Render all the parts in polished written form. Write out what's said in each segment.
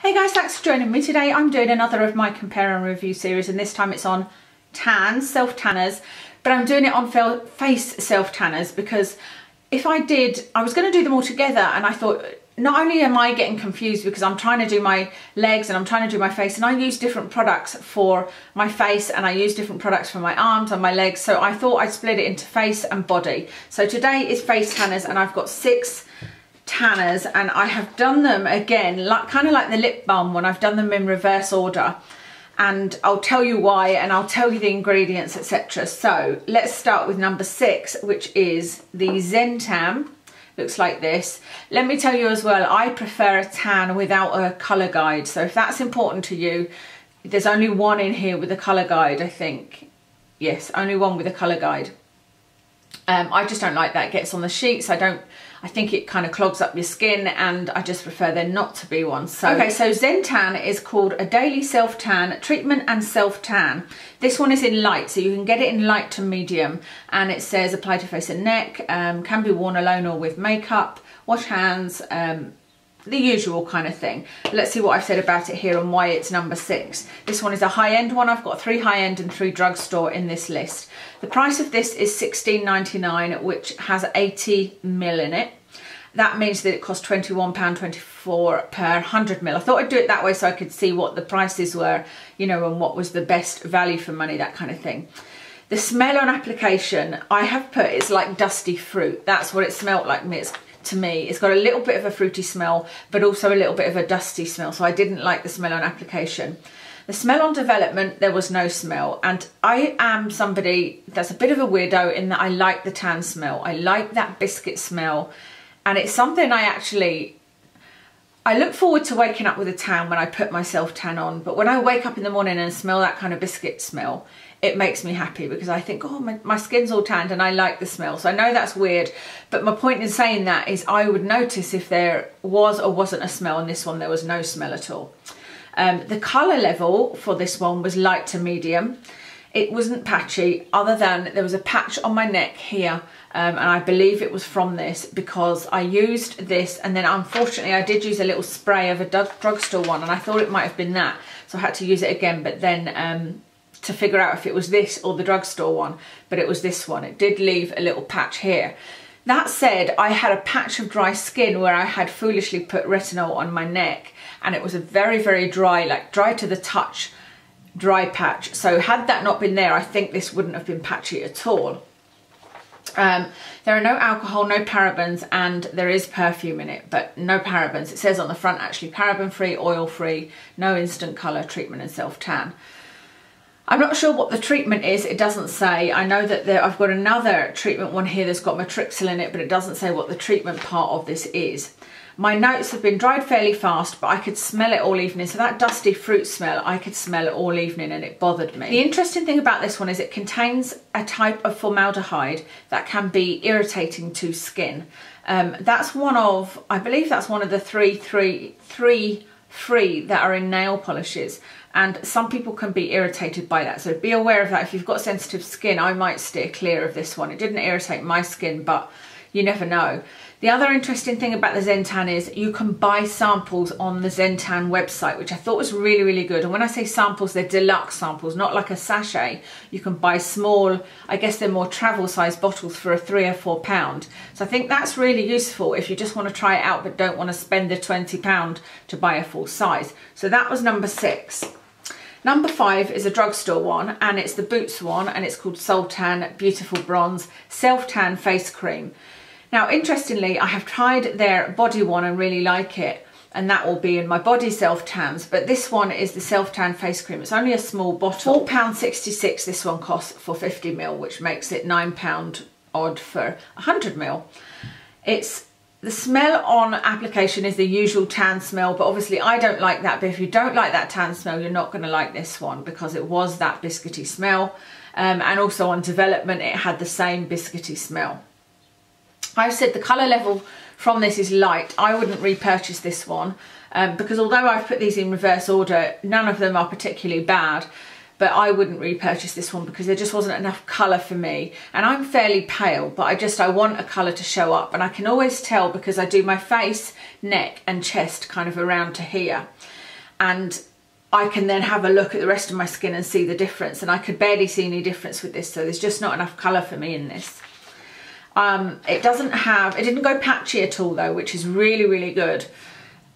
Hey guys, thanks for joining me. Today I'm doing another of my compare and review series, and this time it's on tans, self-tanners, but I'm doing it on face self-tanners because I was going to do them all together, and I thought not only am I getting confused because I'm trying to do my legs and I'm trying to do my face, and I use different products for my face and I use different products for my arms and my legs, so I thought I'd split it into face and body. So today is face tanners, and I've got 6 tanners, and I have done them again kind of like the lip balm one. I've done them in reverse order, and I'll tell you why, and I'll tell you the ingredients, etc. So let's start with number 6, which is the Zen Tan. Looks like this. Let me tell you as well, I prefer a tan without a colour guide, so if that's important to you, there's only one in here with a colour guide, I think. Yes, only one with a colour guide. I just don't like that. It gets on the sheets. I think it kind of clogs up your skin, and I just prefer there not to be one. So, okay, so Zen Tan is called a daily self-tan treatment and self-tan. This one is in light, so you can get it in light to medium, and it says apply to face and neck, can be worn alone or with makeup, wash hands, the usual kind of thing. But let's see what I've said about it here and why it's number 6. This one is a high-end one. I've got 3 high-end and 3 drugstore in this list. The price of this is £16.99, which has 80 ml in it. That means that it costs £21.24 per 100 ml. I thought I'd do it that way so I could see what the prices were, you know, and what was the best value for money, that kind of thing. The smell on application, I have put, it's like dusty fruit. That's what it smelled like to me. It's got a little bit of a fruity smell, but also a little bit of a dusty smell, so I didn't like the smell on application. The smell on development, there was no smell, and I am somebody that's a bit of a weirdo in that I like the tan smell. I like that biscuit smell, and it's something I look forward to waking up with a tan when I put my self-tan on, but when I wake up in the morning and smell that kind of biscuit smell, it makes me happy because I think, oh, my skin's all tanned and I like the smell. So I know that's weird, but my point in saying that is I would notice if there was or wasn't a smell. On this one, there was no smell at all. The colour level for this one was light to medium. It wasn't patchy, other than there was a patch on my neck here, and I believe it was from this because I used this, and then unfortunately I did use a little spray of a drugstore one, and I thought it might have been that, so I had to use it again, but then to figure out if it was this or the drugstore one, but it was this one. It did leave a little patch here. That said, I had a patch of dry skin where I had foolishly put retinol on my neck, and it was a very, very dry, like dry to the touch, dry patch. So had that not been there, I think this wouldn't have been patchy at all. There are no alcohol, no parabens, and there is perfume in it, but no parabens. It says on the front actually paraben-free, oil-free, no instant colour, treatment and self-tan. I'm not sure what the treatment is, it doesn't say. I know that I've got another treatment one here that's got matrixyl in it, but it doesn't say what the treatment part of this is. My notes have been dried fairly fast, but I could smell it all evening. So that dusty fruit smell, I could smell it all evening, and it bothered me. The interesting thing about this one is it contains a type of formaldehyde that can be irritating to skin. That's one of, I believe that's one of the three free that are in nail polishes, and some people can be irritated by that, so be aware of that. If you've got sensitive skin, I might steer clear of this one. It didn't irritate my skin, but you never know. The other interesting thing about the Zen Tan is you can buy samples on the Zen Tan website, which I thought was really, really good. And when I say samples, they're deluxe samples, not like a sachet. You can buy small, I guess they're more travel size bottles for a £3 or £4. So I think that's really useful if you just want to try it out but don't want to spend the £20 to buy a full size. So that was number 6. Number 5 is a drugstore one, and it's the Boots one, and it's called Soltan Beautiful Bronze Self-Tan Face Cream. Now, interestingly, I have tried their body one and really like it, and that will be in my body self-tans, but this one is the self-tan face cream. It's only a small bottle. £4.66 this one costs for 50 ml, which makes it £9 odd for 100 ml. The smell on application is the usual tan smell, but obviously I don't like that. But if you don't like that tan smell, you're not going to like this one because it was that biscuity smell. And also on development, it had the same biscuity smell. I've said the colour level from this is light. I wouldn't repurchase this one because although I've put these in reverse order, none of them are particularly bad. But I wouldn't repurchase this one because there just wasn't enough colour for me. And I'm fairly pale, but I want a colour to show up. And I can always tell because I do my face, neck and chest kind of around to here. and I can then have a look at the rest of my skin and see the difference, and I could barely see any difference with this, so there's just not enough colour for me in this. It didn't go patchy at all though, which is really, really good.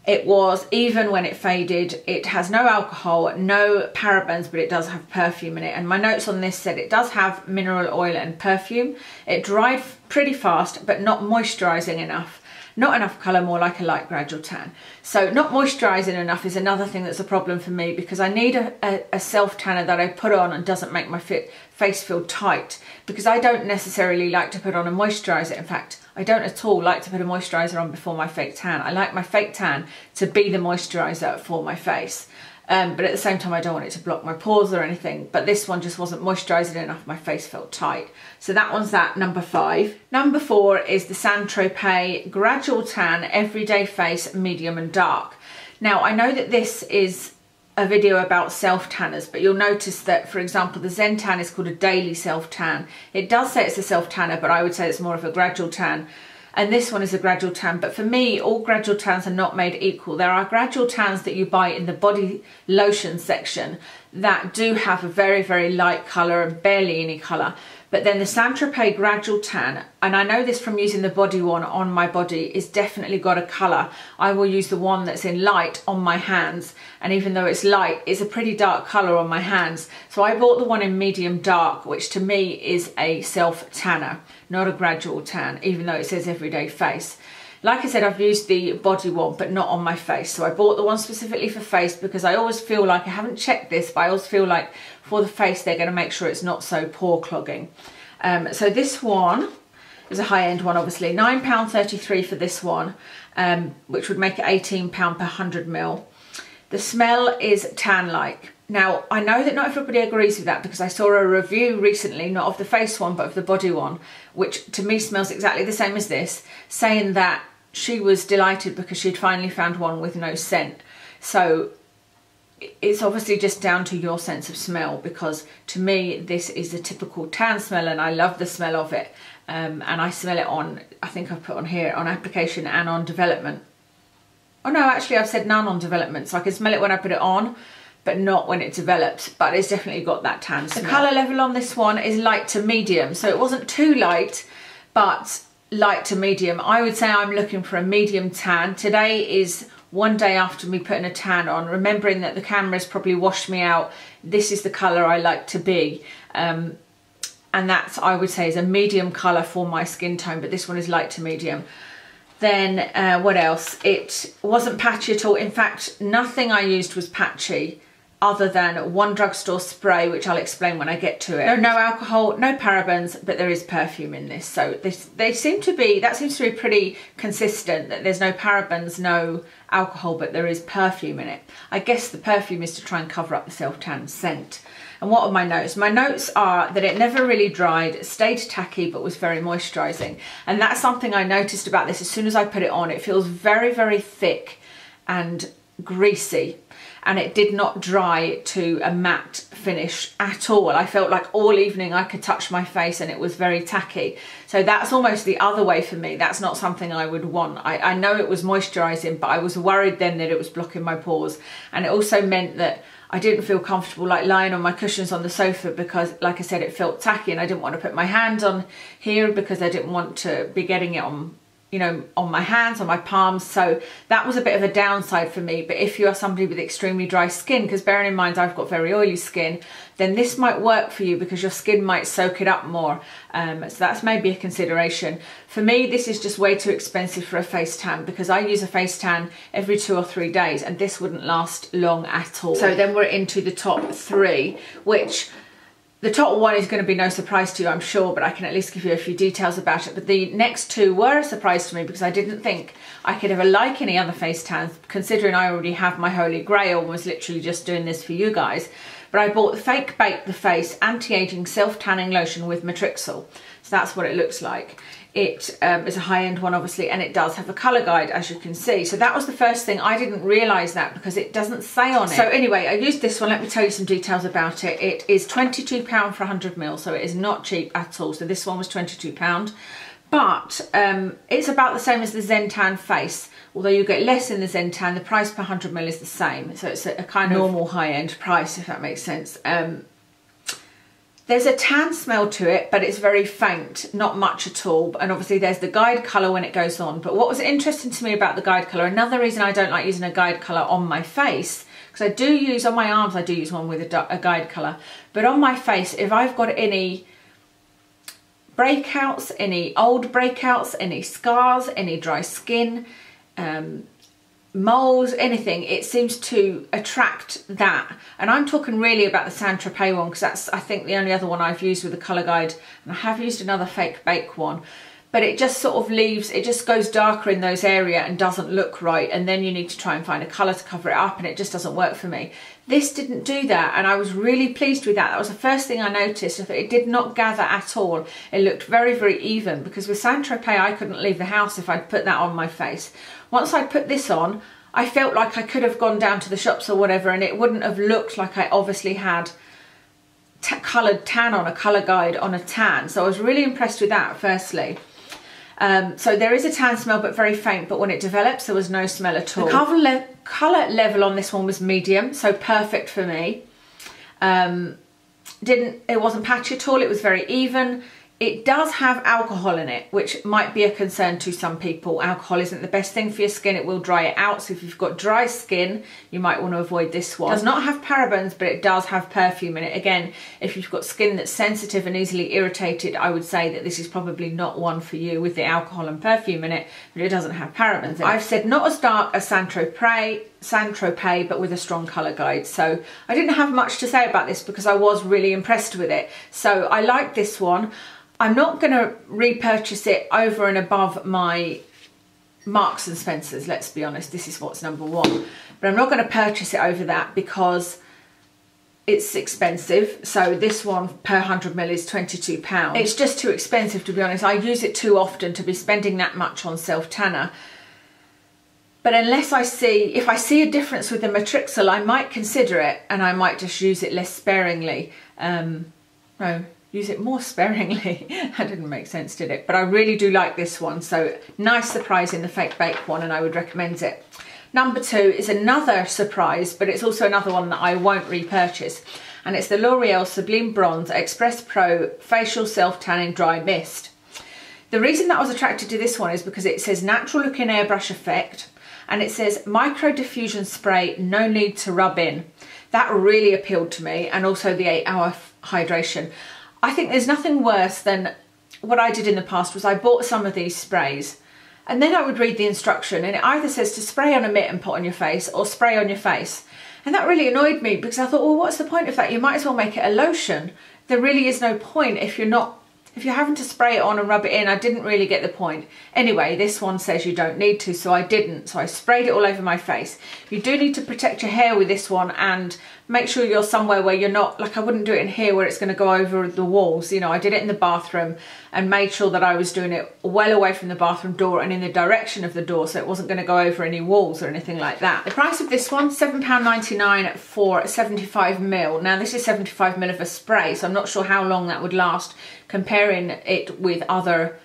It was, even when it faded, it has no alcohol, no parabens, but it does have perfume in it. And my notes on this said it does have mineral oil and perfume. It dried pretty fast, but not moisturising enough. Not enough colour, more like a light gradual tan. So not moisturising enough is another thing that's a problem for me, because I need a self tanner that I put on and doesn't make my face feel tight, because I don't necessarily like to put on a moisturiser. In fact, I don't at all like to put a moisturiser on before my fake tan. I like my fake tan to be the moisturiser for my face. But at the same time, I don't want it to block my pores or anything. But this one just wasn't moisturising enough. My face felt tight. So that one's that, number 5. Number 4 is the St Tropez Gradual Tan Everyday Face Medium and Dark. Now, I know that this is a video about self-tanners, but you'll notice that, for example, the Zen Tan is called a daily self-tan. It does say it's a self-tanner, but I would say it's more of a gradual tan. And this one is a gradual tan, but for me, all gradual tans are not made equal. There are gradual tans that you buy in the body lotion section that do have a very, very light colour and barely any colour. But then the St Tropez Gradual Tan, and I know this from using the body one on my body, is definitely got a colour. I will use the one that's in light on my hands, and even though it's light, it's a pretty dark colour on my hands. So I bought the one in medium dark, which to me is a self tanner, not a gradual tan, even though it says everyday face. Like I said, I've used the body one, but not on my face. So I bought the one specifically for face, because I always feel like, I haven't checked this, but I always feel like for the face, they're going to make sure it's not so pore clogging. So this one is a high-end one, obviously. £9.33 for this one, which would make it £18 per 100 ml. The smell is tan-like. Now, I know that not everybody agrees with that, because I saw a review recently, not of the face one, but of the body one, which to me smells exactly the same as this, saying that she was delighted because she'd finally found one with no scent. So it's obviously just down to your sense of smell, because to me, this is a typical tan smell and I love the smell of it. And I smell it on, I think I've put on here, on application and on development. Oh no, actually I've said none on development, so I can smell it when I put it on, but not when it develops. But it's definitely got that tan smell. The colour level on this one is light to medium, so it wasn't too light, but light to medium. I would say I'm looking for a medium tan. Today is one day after me putting a tan on, remembering that the camera's probably washed me out. This is the colour I like to be. And that's, I would say, is a medium colour for my skin tone, but this one is light to medium. Then what else? It wasn't patchy at all. In fact, nothing I used was patchy, other than one drugstore spray, which I'll explain when I get to it. No alcohol, no parabens, but there is perfume in this. So that seems to be pretty consistent, that there's no parabens, no alcohol, but there is perfume in it. I guess the perfume is to try and cover up the self-tan scent. And what are my notes? My notes are that it never really dried, stayed tacky, but was very moisturising. And that's something I noticed about this. As soon as I put it on, it feels very, very thick and greasy. And it did not dry to a matte finish at all. I felt like all evening I could touch my face and it was very tacky. So that's almost the other way for me. That's not something I would want. I know it was moisturising, but I was worried then that it was blocking my pores. And it also meant that I didn't feel comfortable like lying on my cushions on the sofa, because like I said, it felt tacky, and I didn't want to put my hand on here because I didn't want to be getting it on, you know, on my hands, on my palms. So that was a bit of a downside for me. But if you are somebody with extremely dry skin, because bearing in mind I've got very oily skin, then this might work for you because your skin might soak it up more. So that's maybe a consideration. For me, this is just way too expensive for a face tan, because I use a face tan every 2 or 3 days, and this wouldn't last long at all. So then we're into the top 3, which the top one is going to be no surprise to you, I'm sure, but I can at least give you a few details about it. But the next 2 were a surprise to me, because I didn't think I could ever like any other face tans, considering I already have my holy grail and was literally just doing this for you guys. But I bought the Fake Bake the Face Anti-Aging Self-Tanning Lotion with Matrixyl. So that's what it looks like. It is a high-end one, obviously, and it does have a colour guide, as you can see. So that was the first thing. I didn't realise that because it doesn't say on it. So anyway, I used this one. Let me tell you some details about it. It is £22 for 100 ml, so it is not cheap at all. So this one was £22. But it's about the same as the Zen Tan Face, although you get less in the Zen Tan, the price per 100ml is the same. So it's a kind of normal high-end price, if that makes sense. There's a tan smell to it, but it's very faint, not much at all. And obviously there's the guide colour when it goes on. But what was interesting to me about the guide colour, another reason I don't like using a guide colour on my face, because I do use, on my arms, I do use one with a guide colour. But on my face, if I've got any breakouts, any old breakouts, any scars, any dry skin, moles, anything, it seems to attract that. And I'm talking really about the St Tropez one, because that's, I think, the only other one I've used with the colour guide. And I have used another fake bake one, but it just sort of leaves, it just goes darker in those areas and doesn't look right, and then you need to try and find a colour to cover it up, and it just doesn't work for me. This didn't do that, and I was really pleased with that. That was the first thing I noticed. It did not gather at all. It looked very, very even, because with St Tropez I couldn't leave the house if I'd put that on my face. Once I put this on, I felt like I could have gone down to the shops or whatever, and it wouldn't have looked like I obviously had coloured tan on, a colour guide on a tan. So I was really impressed with that, firstly. So there is a tan smell, but very faint, but when it develops there was no smell at all. The colour level on this one was medium, so perfect for me. It wasn't patchy at all, it was very even. It does have alcohol in it, which might be a concern to some people. Alcohol isn't the best thing for your skin, it will dry it out. So if you've got dry skin, you might want to avoid this one. It does not have parabens, but it does have perfume in it. Again, if you've got skin that's sensitive and easily irritated, I would say that this is probably not one for you with the alcohol and perfume in it, but it doesn't have parabens in it. I've said not as dark as St Tropez, but with a strong colour guide. So I didn't have much to say about this because I was really impressed with it. So I like this one. I'm not going to repurchase it over and above my Marks and Spencer's, let's be honest. This is what's number one. But I'm not going to purchase it over that because it's expensive. So this one per 100ml is £22. It's just too expensive, to be honest. I use it too often to be spending that much on self-tanner. But unless if I see a difference with the Matrixyl, I might consider it, and I might just use it less sparingly. Use it more sparingly. That didn't make sense, did it? But I really do like this one. So nice surprise in the fake bake one, and I would recommend it. Number two is another surprise, but it's also another one that I won't repurchase. And it's the Loreal Sublime Bronze Express Pro Facial Self Tanning Dry Mist. The reason that I was attracted to this one is because it says natural looking airbrush effect, and it says micro diffusion spray, no need to rub in. That really appealed to me, and also the 8-hour hydration. I think there's nothing worse than what I did in the past. Was I bought some of these sprays and then I would read the instruction, and it either says to spray on a mitt and put on your face, or spray on your face. And that really annoyed me, because I thought, well, what's the point of that? You might as well make it a lotion. There really is no point if you're having to spray it on and rub it in. I didn't really get the point. Anyway, this one says you don't need to, so I didn't. So I sprayed it all over my face. You do need to protect your hair with this one, and make sure you're somewhere where you're not, like, I wouldn't do it in here where it's going to go over the walls. You know, I did it in the bathroom and made sure that I was doing it well away from the bathroom door and in the direction of the door, so it wasn't going to go over any walls or anything like that. The price of this one, £7.99 for 75ml. Now this is 75ml of a spray, so I'm not sure how long that would last comparing it with other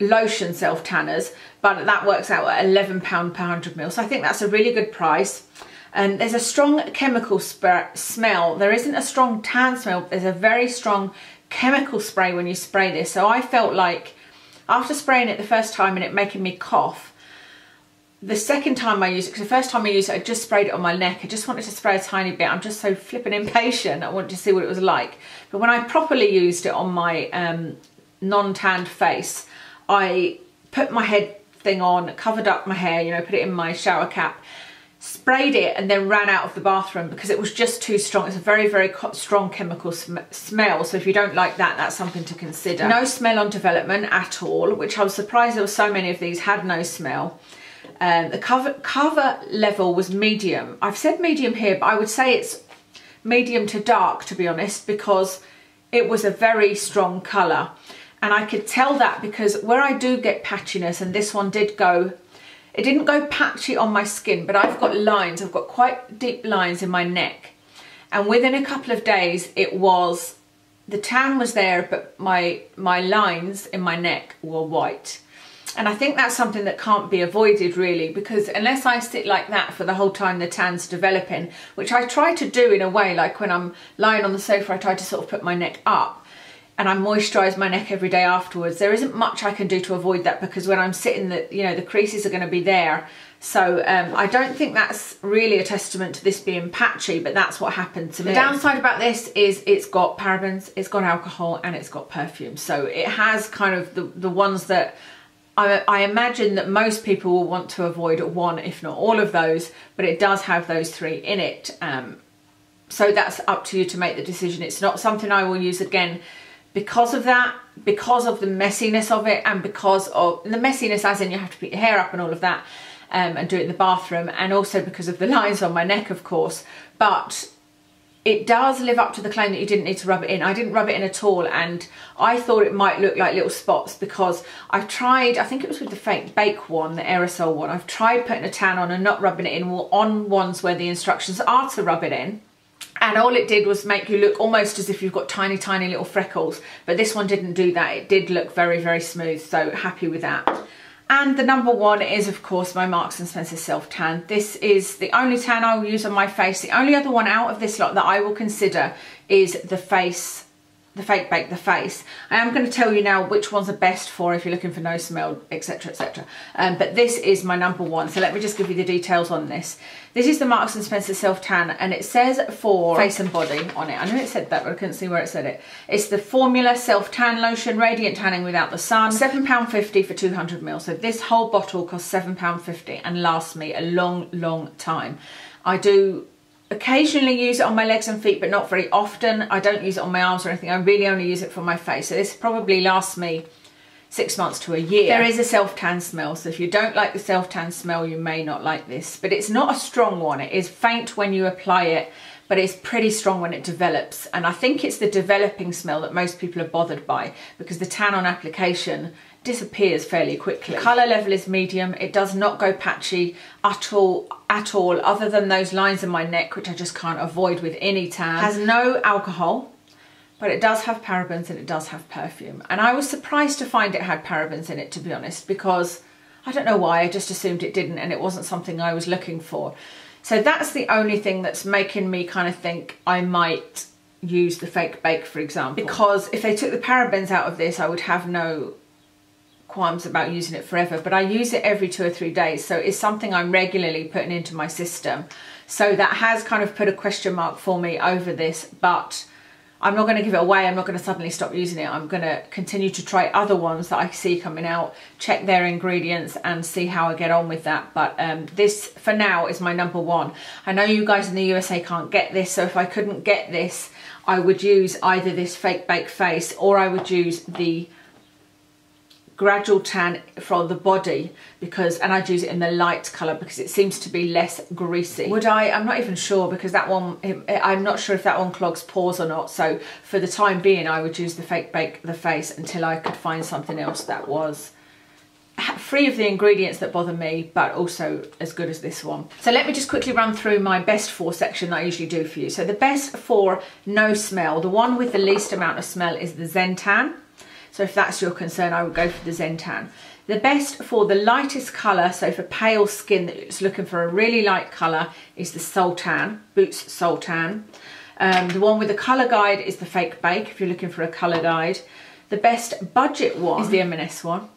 lotion self tanners, but that works out at £11 per 100ml. So I think that's a really good price. And there's a strong chemical smell. There isn't a strong tan smell. There's a very strong chemical spray when you spray this. So I felt like after spraying it the first time and it making me cough, the second time I used it, because the first time I used it, I just sprayed it on my neck. I just wanted to spray a tiny bit. I'm just so flipping impatient. I wanted to see what it was like. But when I properly used it on my non-tanned face, I put my head thing on, covered up my hair, you know, put it in my shower cap, sprayed it, and then ran out of the bathroom because it was just too strong. It's a very, very strong chemical smell. So if you don't like that, that's something to consider. No smell on development at all, which I was surprised there were so many of these had no smell. The cover level was medium. I've said medium here, but I would say it's medium to dark, to be honest, because it was a very strong colour. And I could tell that because where I do get patchiness, and this one did go, it didn't go patchy on my skin, but I've got lines. I've got quite deep lines in my neck. And within a couple of days, the tan was there, but my lines in my neck were white. And I think that's something that can't be avoided really, because unless I sit like that for the whole time the tan's developing, which I try to do in a way, like when I'm lying on the sofa I try to sort of put my neck up and I moisturise my neck every day afterwards, there isn't much I can do to avoid that, because when I'm sitting, the creases are going to be there. So I don't think that's really a testament to this being patchy, but that's what happened to me. The downside about this is it's got parabens, it's got alcohol, and it's got perfume. So it has kind of the ones that I imagine that most people will want to avoid, one if not all of those, but it does have those three in it. So that's up to you to make the decision. It's not something I will use again because of that, because of the messiness of it, and because of the messiness as in you have to put your hair up and all of that, and do it in the bathroom, and also because of the lines on my neck, of course. But it does live up to the claim that you didn't need to rub it in. I didn't rub it in at all, and I thought it might look like little spots because I've tried, I think it was with the fake bake one, the aerosol one, I've tried putting a tan on and not rubbing it in on ones where the instructions are to rub it in. And all it did was make you look almost as if you've got tiny, tiny little freckles. But this one didn't do that. It did look very, very smooth. So happy with that. And the number one is, of course, my Marks & Spencer Self Tan. This is the only tan I will use on my face. The only other one out of this lot that I will consider is the Fake Bake the Face. I am going to tell you now which ones are best for if you're looking for no smell, etc, etc. But this is my number one. So let me just give you the details on this. This is the Marks & Spencer Self Tan, and it says for face and body on it. I know it said that, but I couldn't see where it said it. It's the Formula Self Tan Lotion, Radiant Tanning Without the Sun. £7.50 for 200ml. So this whole bottle costs £7.50 and lasts me a long, long time. I do occasionally use it on my legs and feet, but not very often. I don't use it on my arms or anything. I really only use it for my face. So this probably lasts me 6 months to a year. There is a self-tan smell, so if you don't like the self-tan smell, you may not like this. But it's not a strong one. It is faint when you apply it, but it's pretty strong when it develops. And I think it's the developing smell that most people are bothered by, because the tan on application disappears fairly quickly. The colour level is medium. It does not go patchy at all, other than those lines in my neck, which I just can't avoid with any tan. It has no alcohol, but it does have parabens and it does have perfume. And I was surprised to find it had parabens in it, to be honest, because I don't know why, I just assumed it didn't, and it wasn't something I was looking for. So that's the only thing that's making me kind of think I might use the Fake Bake, for example. Because if they took the parabens out of this, I would have no qualms about using it forever. But I use it every 2 or 3 days, so it's something I'm regularly putting into my system. So that has kind of put a question mark for me over this, but I'm not going to give it away. I'm not going to suddenly stop using it. I'm going to continue to try other ones that I see coming out, check their ingredients and see how I get on with that. But this for now is my number one. I know you guys in the USA can't get this, so if I couldn't get this, I would use either this Fake Bake Face, or I would use the Gradual Tan for the body, and I'd use it in the light colour because it seems to be less greasy. Would I? I'm not even sure, because that one, I'm not sure if that one clogs pores or not. So for the time being, I would use the Fake Bake the Face until I could find something else that was free of the ingredients that bother me, but also as good as this one. So let me just quickly run through my best 4 section that I usually do for you. So the best for no smell, the one with the least amount of smell is the Zen Tan. So if that's your concern, I would go for the Zen Tan. The best for the lightest colour, so for pale skin that's looking for a really light colour, is the Soltan, Boots Soltan. The one with the colour guide is the Fake Bake, if you're looking for a colour guide. The best budget one is the M&S one.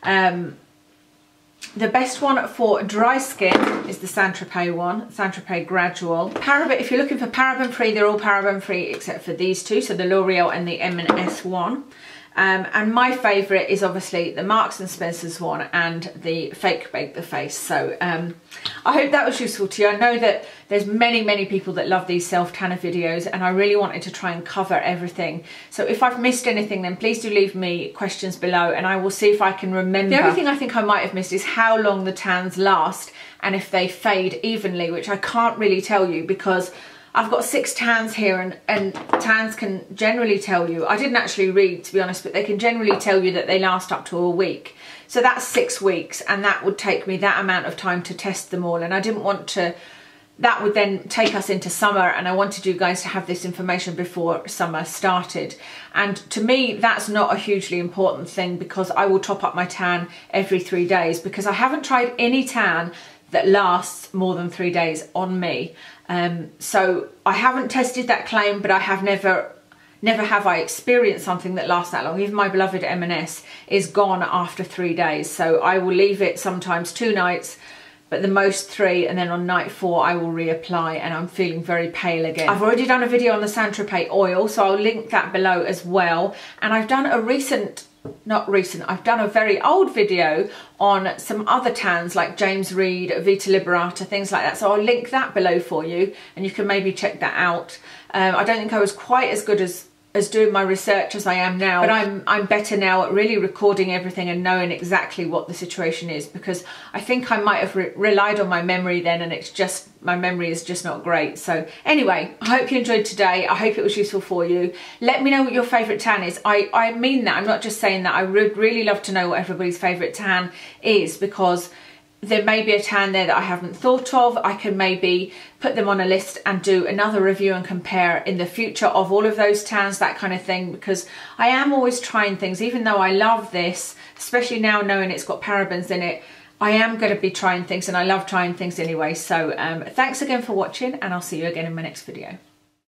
The best one for dry skin is the St Tropez one, St Tropez Gradual. Paraben, if you're looking for paraben free, they're all paraben free except for these two, so the Loreal and the M&S one. And my favourite is obviously the Marks & Spencer's one and the Fake Bake the Face. So I hope that was useful to you. I know that there's many people that love these self-tanner videos, and I really wanted to try and cover everything. So if I've missed anything, then please do leave me questions below and I will see if I can remember. The only thing I think I might have missed is how long the tans last and if they fade evenly, which I can't really tell you because I've got 6 tans here, and tans can generally tell you, I didn't actually read to be honest, but they can generally tell you that they last up to a week. So that's 6 weeks, and that would take me that amount of time to test them all, and I didn't want to that would then take us into summer, and I wanted you guys to have this information before summer started. And to me, that's not a hugely important thing, because I will top up my tan every 3 days, because I haven't tried any tan that lasts more than 3 days on me. So I haven't tested that claim, but I have never have I experienced something that lasts that long. Even my beloved M&S is gone after 3 days. So I will leave it sometimes 2 nights, but the most 3, and then on night 4 I will reapply, and I'm feeling very pale again. I've already done a video on the St Tropez oil, so I'll link that below as well. And I've done a I've done a very old video on some other tans like James Reed, Vita Liberata, things like that. So I'll link that below for you, and you can maybe check that out. I don't think I was quite as good as doing my research as I am now, but I'm better now at really recording everything and knowing exactly what the situation is, because I think I might have relied on my memory then, and it's just, my memory is just not great. So anyway, I hope you enjoyed today. I hope it was useful for you. Let me know what your favourite tan is. I mean that, I'm not just saying that. I would really love to know what everybody's favourite tan is, because there may be a tan there that I haven't thought of. I can maybe put them on a list and do another review and compare in the future of all of those tans, that kind of thing, because I am always trying things. Even though I love this, especially now knowing it's got parabens in it, I am going to be trying things, and I love trying things anyway. So thanks again for watching, and I'll see you again in my next video.